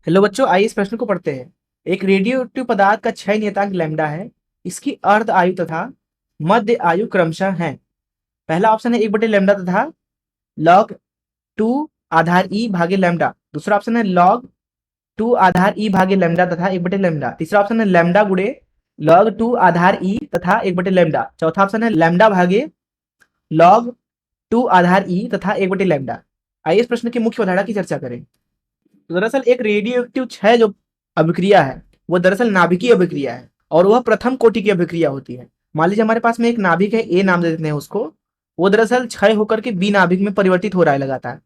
Hello बच्चों, आइए इस प्रश्न को पढ़ते हैं। एक रेडियो एक्टिव पदार्थ का क्षय नियतांक लैम्डा है। इसकी अर्ध आयु तथा मध्य आयु क्रमशः है। पहला ऑप्शन है 1/लैम्डा तथा log 2 आधार ई भागे लैम्डा। दूसरा ऑप्शन है log 2 आधार ई भागे लैम्डा तथा 1/लैम्डा। तीसरा ऑप्शन है लैम्डा गुणे log 2 आधार ई तथा 1/लैम्डा। चौथा ऑप्शन है लैम्डा भागे log 2 आधार ई तथा 1/लैम्डा। आइए इस प्रश्न की मुख्य अवधारणा की चर्चा करें। तो दरअसल एक रेडियो एक्टिव क्षय जो अभिक्रिया है वो दरअसल नाभिकीय अभिक्रिया है और वह प्रथम कोटि की अभिक्रिया होती है। मान लीजिए हमारे पास में एक नाभिक है, ए नाम दे देते हैं उसको। वो दरअसल क्षय होकर के बी नाभिक में परिवर्तित हो रहा है लगातार।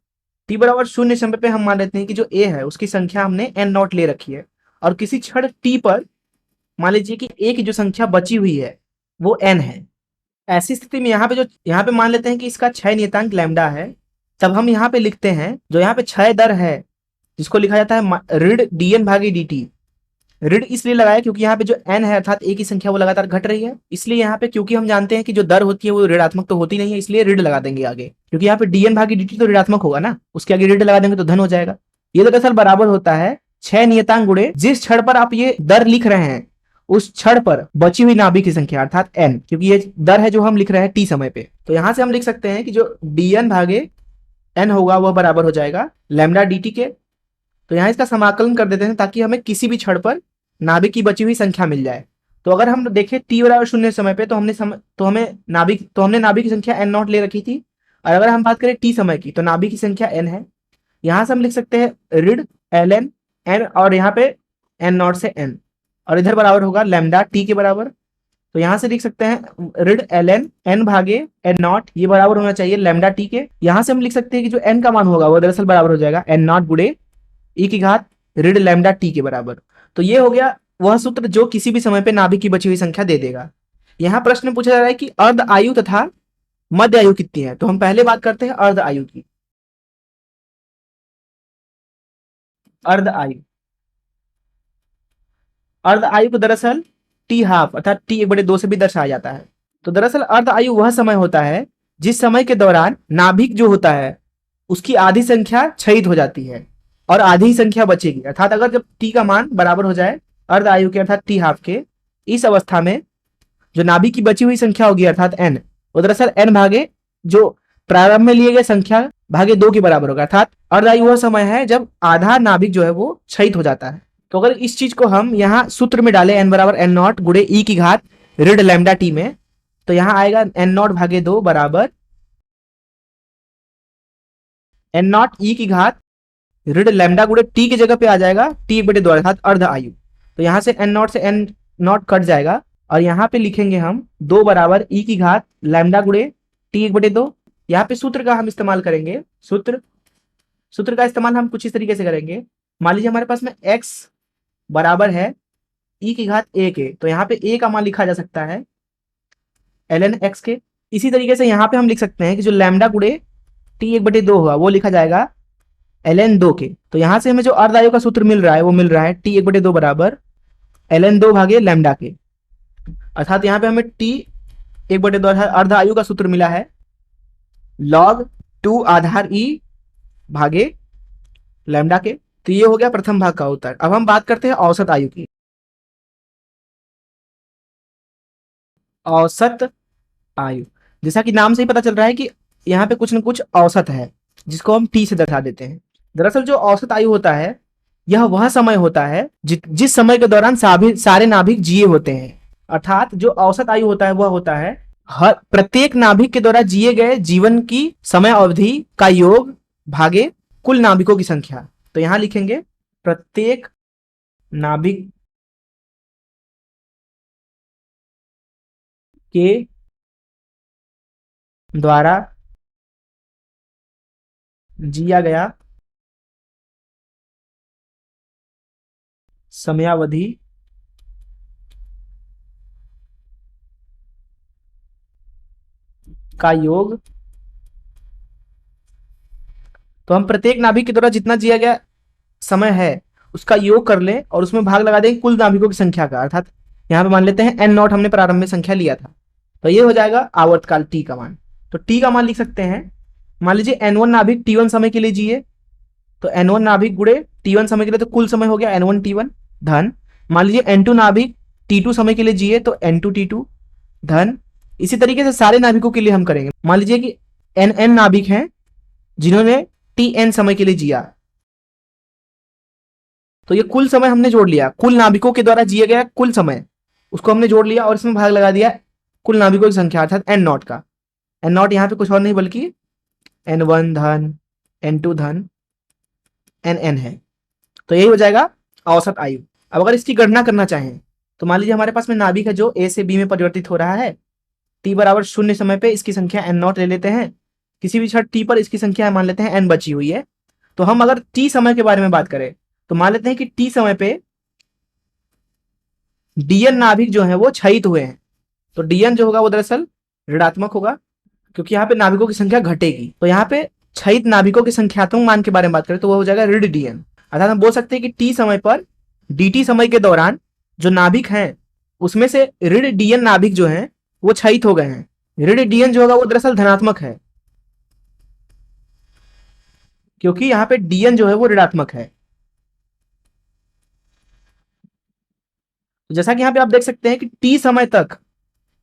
टी बराबर 0 समय पे हम मान लेते हैं कि जो ए है उसकी संख्या हमने एन नॉट ले रखी है और किसी क्षण टी पर मान लीजिए कि ए की जो संख्या बची हुई है वो एन है। ऐसी स्थिति में यहाँ पे मान लेते हैं कि इसका क्षय नियतांक लैम्डा है। तब हम यहाँ पे लिखते हैं जो यहाँ पे क्षय दर है जिसको लिखा जाता है ऋण dn भागे dt। ऋण इसलिए लगाया क्योंकि यहाँ पे जो n है अर्थात a की संख्या वो लगातार घट रही है, इसलिए यहाँ पे क्योंकि हम जानते हैं कि जो दर होती है वो ऋणात्मक तो होती नहीं है, इसलिए ऋण लगा देंगे आगे, क्योंकि यहाँ पे dn भागे dt तो ऋणात्मक होगा ना, उसके आगे ऋण लगा देंगे तो धन हो जाएगा। ये दरअसल बराबर होता है क्षय नियतांक गुणे जिस क्षण पर आप ये दर लिख रहे हैं उस क्षण पर बची हुई नाभिक की संख्या अर्थात n, क्योंकि ये दर है जो हम लिख रहे हैं t समय पे। तो यहाँ से हम लिख सकते हैं कि जो dn भागे n होगा वह बराबर हो जाएगा लैम्डा dt के। तो यहाँ इसका समाकलन कर देते हैं ताकि हमें किसी भी क्षण पर नाभिक की बची हुई संख्या मिल जाए। तो अगर हम देखें t बराबर 0 समय पे तो हमने नाभिक की संख्या n नॉट ले रखी थी, और अगर हम बात करें t समय की तो नाभिक की संख्या n है। यहाँ से हम लिख सकते हैं ऋण ln n और यहाँ पे n नॉट से n, और इधर बराबर होगा लैम्डा t के बराबर। तो यहाँ से लिख सकते हैं ऋण ln n भागे n नॉट, ये बराबर होना चाहिए लैम्डा t के। यहाँ से हम लिख सकते हैं कि जो n का मान होगा वो दरअसल बराबर हो जाएगा n नॉट गुणे ई की घात ऋण लैम्डा टी के बराबर। तो ये हो गया वह सूत्र जो किसी भी समय पे नाभिक की बची हुई संख्या दे देगा। यहाँ प्रश्न पूछा जा रहा है कि अर्ध आयु तथा मध्य आयु कितनी है। तो हम पहले बात करते हैं अर्ध आयु की। अर्ध आयु अर्ध आयु को दरअसल टी हाफ अर्थात t1/2 से भी दर्शाया जाता है। तो दरअसल अर्ध आयु वह समय होता है जिस समय के दौरान नाभिक जो होता है उसकी आधी संख्या क्षयित हो जाती है और आधी ही संख्या बचेगी, अर्थात अगर जब t का मान बराबर हो जाए अर्ध आयु के अर्थात t हाफ के, इस अवस्था में जो नाभिक की बची हुई संख्या होगी अर्थात n, वो दरअसल n भागे जो प्रारंभ में लिए गए संख्या भागे 2 के बराबर होगा, अर्थात अर्ध आयु वह समय है जब आधा नाभिक जो है वो क्षयित हो जाता है। तो अगर इस चीज को हम यहाँ सूत्र में डालें n बराबर n नॉट गुणे ई की घात ऋण लैम्डा टी में, तो यहाँ आएगा n नॉट भागे 2 बराबर n नॉट ई की घात ऋण लैम्डा गुणे टी की जगह पे आ जाएगा t1/2 अर्थात अर्ध आयु। तो यहाँ से n नॉट से n नॉट कट जाएगा और यहाँ पे लिखेंगे हम 2 बराबर ई की घात लैम्डा गुणे t1/2। यहाँ पे सूत्र का हम इस्तेमाल करेंगे। सूत्र का इस्तेमाल हम कुछ इस तरीके से करेंगे। मान लीजिए हमारे पास में x बराबर है ई की घात a के, तो यहाँ पे a का मान लिखा जा सकता है ln x के। इसी तरीके से यहाँ पे हम लिख सकते हैं कि जो लैम्डा गुणे t1/2 हुआ वो लिखा जाएगा ln 2 के। तो यहां से हमें जो अर्ध आयु का सूत्र मिल रहा है वो मिल रहा है t1/2 बराबर ln 2 भागे लैम्डा के, अर्थात यहाँ पे हमें t1/2 अर्ध आयु का सूत्र मिला है log 2 आधार e भागे लैम्डा के। तो ये हो गया प्रथम भाग का उत्तर। अब हम बात करते हैं औसत आयु की। औसत आयु, जैसा कि नाम से ही पता चल रहा है कि यहाँ पे कुछ न कुछ औसत है जिसको हम t से दर्शा देते हैं। दरअसल जो औसत आयु होता है यह वह समय होता है जिस समय के दौरान सारे नाभिक जिए होते हैं, अर्थात जो औसत आयु होता है वह होता है हर प्रत्येक नाभिक के द्वारा जिए गए जीवन की समय अवधि का योग भागे कुल नाभिकों की संख्या। तो यहां लिखेंगे प्रत्येक नाभिक के द्वारा जिया गया समयावधि का योग। तो हम प्रत्येक नाभिक के द्वारा जितना जिया गया समय है उसका योग कर लें और उसमें भाग लगा देंगे कुल नाभिकों की संख्या का, अर्थात यहाँ पे मान लेते हैं n नॉट हमने प्रारंभ में संख्या लिया था, तो ये हो जाएगा आवर्तकाल t का मान। तो t का मान लिख सकते हैं, मान लीजिए n1 नाभिक t1 समय के लिए जिए तो n1 नाभिक गुणे t1 समय के लिए तो कुल समय हो गया n1 t1 धन, मान लीजिए n2 नाभिक t2 समय के लिए जिए तो n2 t2 धन। इसी तरीके से सारे नाभिकों के लिए हम करेंगे। मान लीजिए कि nn नाभिक हैं जिन्होंने tn समय के लिए जिया, तो ये कुल समय हमने जोड़ लिया, कुल नाभिकों के द्वारा जिया गया कुल समय उसको हमने जोड़ लिया और इसमें भाग लगा दिया कुल नाभिकों की संख्या अर्थात n नॉट का। n नॉट यहाँ पे कुछ और नहीं बल्कि n1 धन n2 धन nn है। तो यही हो जाएगा औसत आयु। अब अगर इसकी गणना करना चाहें तो मान लीजिए हमारे पास में नाभिक है जो ए से बी में परिवर्तित हो रहा है, t बराबर 0 समय पे इसकी संख्या n नॉट ले लेते हैं, किसी भी क्षण t पर इसकी संख्या मान लेते हैं n बची हुई है। तो हम अगर t समय के बारे में बात करें तो मान लेते हैं कि t समय पे dn नाभिक जो है वो क्षयित हुए हैं, तो dn जो होगा वो दरअसल ऋणात्मक होगा क्योंकि यहाँ पे नाभिकों की संख्या घटेगी। तो यहाँ पे क्षयित नाभिकों के संख्यात्मक मान के बारे में बात करें तो वो हो जाएगा ऋण dn। अर्थात हम बोल सकते हैं कि t समय पर dt समय के दौरान जो नाभिक हैं उसमें से ऋण dn नाभिक जो हैं वो क्षयित हो गए हैं। ऋण dn जो होगा वो दरअसल धनात्मक है क्योंकि यहाँ पे dn जो है वो ऋणात्मक है। तो जैसा कि यहाँ पे आप देख सकते हैं कि t समय तक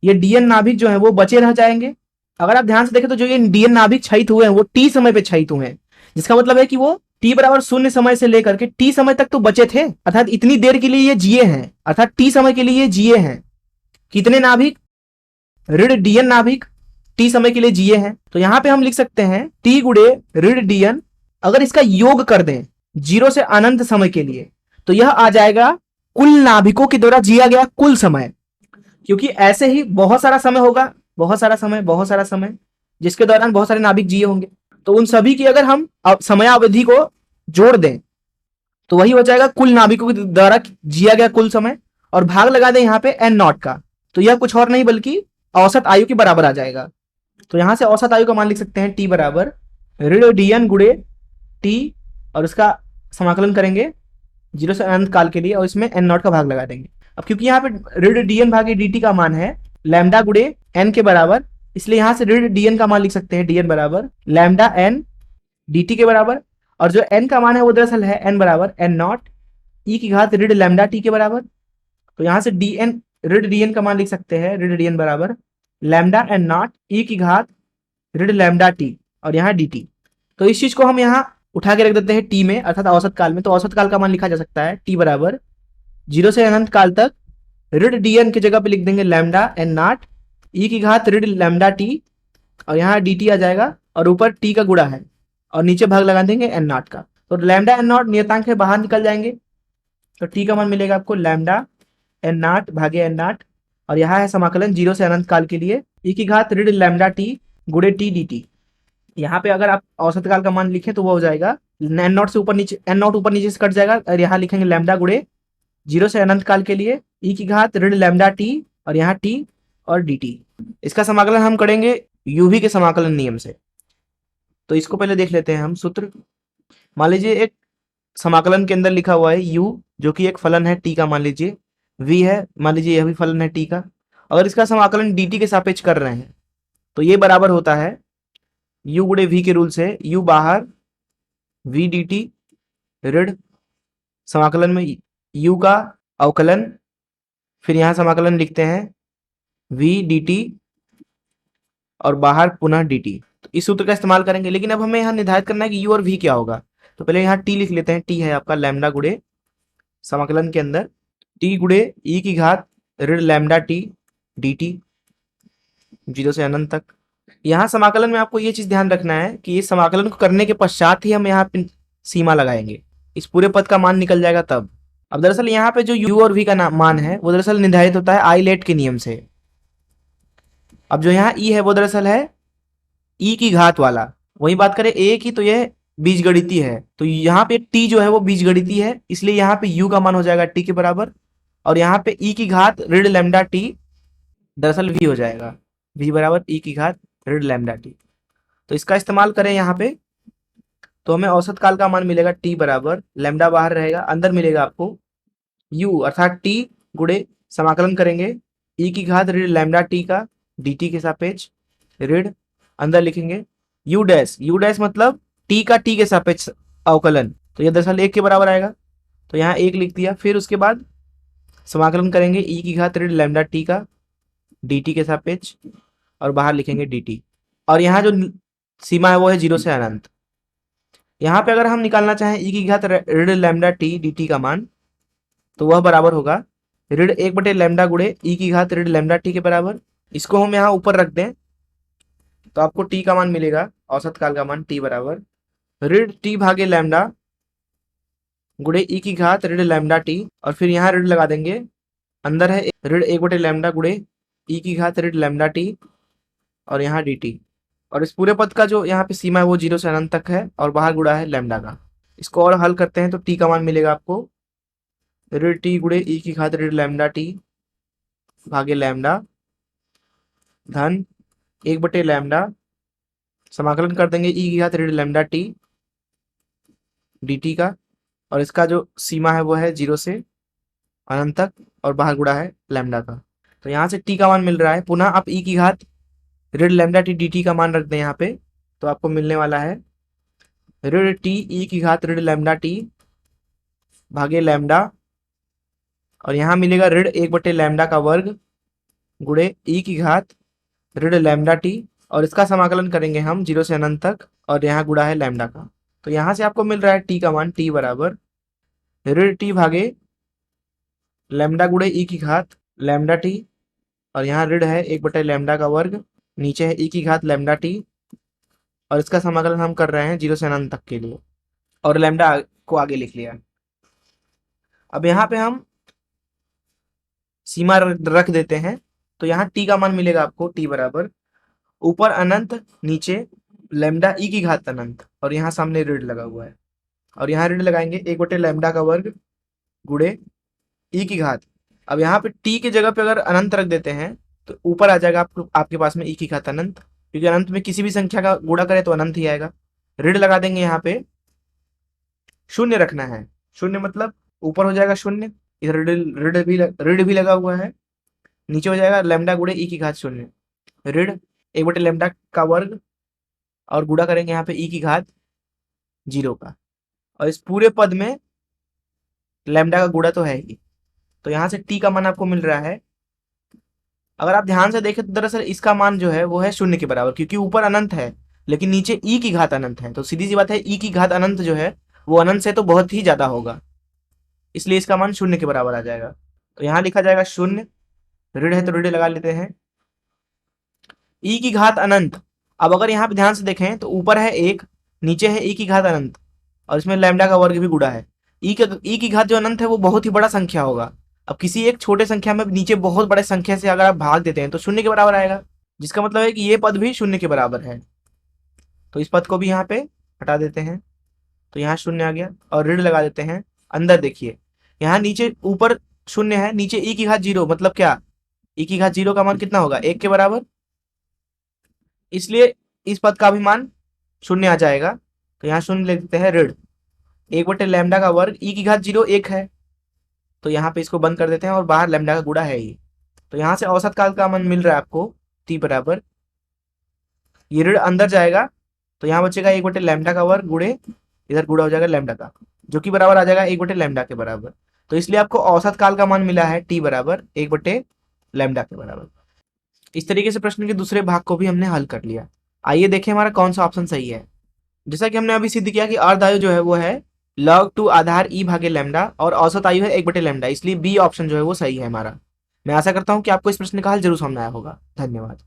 ये dn नाभिक जो है वो बचे रह जाएंगे। अगर आप ध्यान से देखें तो जो ये dn नाभिक क्षयित हुए हैं वो t समय पे क्षयित हुए हैं, जिसका मतलब है कि वो t बराबर 0 समय से लेकर के t समय तक तो बचे थे, अर्थात इतनी देर के लिए ये जिए हैं, अर्थात t समय के लिए ये जिए हैं। कितने नाभिक? ऋण dn नाभिक t समय के लिए जिए हैं। तो यहां पे हम लिख सकते हैं t गुणे ऋण dn, अगर इसका योग कर दें 0 से अनंत समय के लिए तो यह आ जाएगा कुल नाभिकों के द्वारा जिया गया कुल समय। क्योंकि ऐसे ही बहुत सारा समय होगा, बहुत सारा समय जिसके दौरान बहुत सारे नाभिक जिए होंगे, तो उन सभी की अगर हम समयावधि को जोड़ दें तो वही हो जाएगा कुल नाभिकों के द्वारा जिया गया कुल समय और भाग लगा दें यहाँ पे n नॉट का, तो यह कुछ और नहीं बल्कि औसत आयु के बराबर आ जाएगा। तो यहां से औसत आयु का मान लिख सकते हैं t बराबर ऋण dn गुणे t और उसका समाकलन करेंगे 0 से अनंत काल के लिए और इसमें n नॉट का भाग लगा देंगे। अब क्योंकि यहाँ पे ऋण dn भागे dt का मान है लैम्डा गुणे n के बराबर, इसलिए यहां से ऋण dn का मान लिख सकते हैं dn बराबर लैम्डा n dt के बराबर, और जो n का मान है वो दरअसल है n बराबर n नॉट e की घात ऋण लैम्डा t के बराबर। तो यहां से dn ऋण dn का मान लिख सकते हैं ऋण dn बराबर लैम्डा n नॉट e की घात ऋण लैम्डा t और यहाँ dt। तो इस चीज को हम यहाँ उठा के रख देते हैं t में अर्थात औसत काल में। तो औसत काल का मान लिखा जा सकता है t बराबर 0 से अनंत काल तक ऋण dn की जगह पे लिख देंगे लैम्डा n नॉट e की घात ऋण लैम्डा t और यहाँ dt आ जाएगा और ऊपर t का गुणा है और नीचे भाग लगा देंगे n नॉट का। तो लैम्डा n नॉट नियतांक है बाहर निकल जाएंगे तो t का मान मिलेगा आपको लैम्डा n नॉट भागे n नॉट और यहाँ है समाकलन 0 से अनंत काल के लिए e की घात ऋण लैम्डा t गुणे t dt। यहाँ पे अगर आप औसत काल का मान लिखें तो वो हो जाएगा n नॉट से ऊपर नीचे n नॉट ऊपर नीचे से कट जाएगा और यहाँ लिखेंगे लैम्डा गुणे 0 से अनंत काल के लिए e की घात ऋण लैम्डा t और यहाँ t और dt। इसका समाकलन हम करेंगे uv के समाकलन नियम से। तो इसको पहले देख लेते हैं हम सूत्र। मान लीजिए एक समाकलन के अंदर लिखा हुआ है u जो कि एक फलन है t का, मान लीजिए v है, मान लीजिए यह भी फलन है t का। अगर इसका समाकलन dt के सापेक्ष कर रहे हैं तो ये बराबर होता है u गुणे v के रूल से u बाहर v dt ऋण समाकलन में u का अवकलन, फिर यहाँ समाकलन लिखते हैं v dt और बाहर पुनः dt। तो इस सूत्र का इस्तेमाल करेंगे, लेकिन अब हमें यहाँ निर्धारित करना है कि u और v क्या होगा। तो पहले यहाँ t लिख लेते हैं, t है आपका लैम्डा गुणे समाकलन के अंदर t गुणे e की घात ऋण लैम्डा t dt 0 से अनंत तक। यहाँ समाकलन में आपको ये चीज ध्यान रखना है कि इस समाकलन को करने के पश्चात ही हम यहाँ पे सीमा लगाएंगे, इस पूरे पद का मान निकल जाएगा तब। अब दरअसल यहाँ पे जो u और v का मान है वो दरअसल निर्धारित होता है आइलेट के नियम से। अब जो यहाँ e है वो दरअसल है e की घात वाला, वही बात करें a की तो यह बीजगणितीय है, तो यहाँ पे t जो है वो बीजगणितीय है, इसलिए यहाँ पे u का मान हो जाएगा t के बराबर और यहाँ पे e की घात ऋण लैम्डा t दरअसल v हो जाएगा, v बराबर e की घात ऋण लैम्डा t। तो इसका इस्तेमाल करें यहाँ पे तो हमें औसत काल का मान मिलेगा t बराबर लैम्डा बाहर रहेगा, अंदर मिलेगा आपको u अर्थात t गुणे समाकलन करेंगे e की घात ऋण लैम्डा t का dt के सापेक्ष ऋण, अंदर लिखेंगे u डैश मतलब t का t के सापेक्ष अवकलन तो ये दरअसल 1 के बराबर आएगा, तो यहाँ 1 लिख दिया। फिर उसके बाद समाकलन करेंगे ई की घात ऋण लैम्डा टी का डी टी के सापेक्ष, और बाहर लिखेंगे डी टी। और यहाँ जो सीमा है वो है 0 से अनंत। यहाँ पे अगर हम निकालना चाहें ई की घात ऋण लैम्डा टी डी टी का मान, तो वह बराबर होगा ऋण 1/λ गुणे ई की घात ऋण लैम्डा टी के बराबर। इसको हम यहाँ ऊपर रख दें तो आपको टी का मान मिलेगा, औसत काल का मान टी बराबर ऋण टी भागे लैम्डा गुणे ई की घात ऋण लैम्डा टी, और फिर यहाँ ऋण लगा देंगे, अंदर है ऋण 1/λ गुणे ई की घात ऋण लैम्डा टी और यहाँ डी टी। और इस पूरे पद का जो यहाँ पे सीमा है वो 0 से अनंत तक है और बाहर गुणा है लैम्डा का। इसको और हल करते हैं तो टी का मान मिलेगा आपको ऋण टी गुणे ई की घात ऋण लैम्डा टी भागे लैम्डा धन 1/λ, समाकलन कर देंगे ई की घात ऋण लैम्डा टी डी टी का, और इसका जो सीमा है वो है 0 से अनंत तक और बाहर गुणा है लैम्डा का। तो यहाँ से टी का मान मिल रहा है। पुनः आप ई की घात ऋण लैम्डा टी डी टी का मान रख दें यहाँ पे, तो आपको मिलने वाला है ऋण टी ई की घात ऋण लैम्डा टी भागे लैम्डा, और यहाँ मिलेगा ऋण 1/λ का वर्ग गुणे ई की घात ऋण लैम्डा टी, और इसका समाकलन करेंगे हम 0 से अनंत तक और यहाँ गुणा है लैम्डा का। तो यहाँ से आपको मिल रहा है टी का मान टी बराबर ऋण टी भागे लैम्डा गुणे ई की घात लैम्डा टी, और यहाँ ऋण है 1/λ का वर्ग, नीचे है ई की घात लैम्डा टी, और इसका समाकलन हम कर रहे हैं 0 से अनंत तक के लिए, और लैम्डा को आगे लिख लिया। अब यहाँ पे हम सीमा रख देते हैं, तो यहाँ टी का मान मिलेगा आपको टी बराबर ऊपर अनंत नीचे लैम्डा ई की घात अनंत, और यहाँ सामने ऋण लगा हुआ है, और यहाँ ऋण लगाएंगे 1/λ का वर्ग गुणे ई की घात। अब यहाँ पे टी की जगह पे अगर अनंत रख देते हैं तो ऊपर आ जाएगा आपके पास में ई की घात अनंत, क्योंकि अनंत में किसी भी संख्या का गुणा करें तो अनंत ही आएगा। ऋण लगा देंगे, यहाँ पे शून्य रखना है, शून्य मतलब ऊपर हो जाएगा शून्य, इधर ऋण भी लगा हुआ है, नीचे हो जाएगा लैम्डा गुणे ई की घात शून्य ऋण 1/λ का वर्ग, और गुणा करेंगे यहाँ पे ई की घात 0 का, और इस पूरे पद में लैम्डा का गुणा तो है ही। तो यहाँ से टी का मान आपको मिल रहा है। अगर आप ध्यान से देखें तो दरअसल इसका मान जो है वो है 0 के बराबर, क्योंकि ऊपर अनंत है लेकिन नीचे ई की घात अनंत है, तो सीधी सी बात है ई की घात अनंत जो है वो अनंत से तो बहुत ही ज्यादा होगा, इसलिए इसका मान 0 के बराबर आ जाएगा। तो यहाँ लिखा जाएगा 0, ऋण है तो ऋण लगा लेते हैं, ई की घात अनंत। अब अगर यहाँ पे ध्यान से देखें तो ऊपर है 1, नीचे है ई की घात अनंत, और इसमें लैम्डा का वर्ग भी गुणा है। ई की घात जो अनंत है वो बहुत ही बड़ा संख्या होगा। अब किसी एक छोटे संख्या में नीचे बहुत बड़े संख्या से अगर आप भाग देते हैं तो 0 के बराबर आएगा, जिसका मतलब है कि ये पद भी 0 के बराबर है। तो इस पद को भी यहाँ पे हटा देते हैं, तो यहाँ 0 आ गया, और ऋण लगा देते हैं। अंदर देखिए, यहाँ नीचे ऊपर 0 है, नीचे ई की घात 0, मतलब क्या, ई की घात 0 का मान कितना होगा, 1 के बराबर, इसलिए इस पद का भी मान 0 आ जाएगा। तो यहाँ 0 लिख देते हैं, ऋण 1/λ का वर्ग ई की घात 0 1 है, तो यहाँ पे इसको बंद कर देते हैं और बाहर लैम्डा का गुणा है ही। तो यहाँ से औसत काल का मान मिल रहा है आपको टी बराबर, ये ऋण अंदर जाएगा तो यहाँ बचेगा 1/λ का वर्ग गुणे इधर गुणा हो जाएगा लैम्डा का, जो कि बराबर आ जाएगा 1/λ के बराबर। तो इसलिए आपको औसत काल का मान मिला है टी बराबर 1/λ के बराबर। इस तरीके से प्रश्न के दूसरे भाग को भी हमने हल कर लिया। आइए देखें हमारा कौन सा ऑप्शन सही है। जैसा कि हमने अभी सिद्ध किया कि अर्ध आयु जो है वो है log2 आधार ई भागे लैम्डा, और औसत आयु है 1/λ, इसलिए बी ऑप्शन जो है वो सही है हमारा। मैं आशा करता हूं कि आपको इस प्रश्न का हल जरूर समझ आया होगा। धन्यवाद।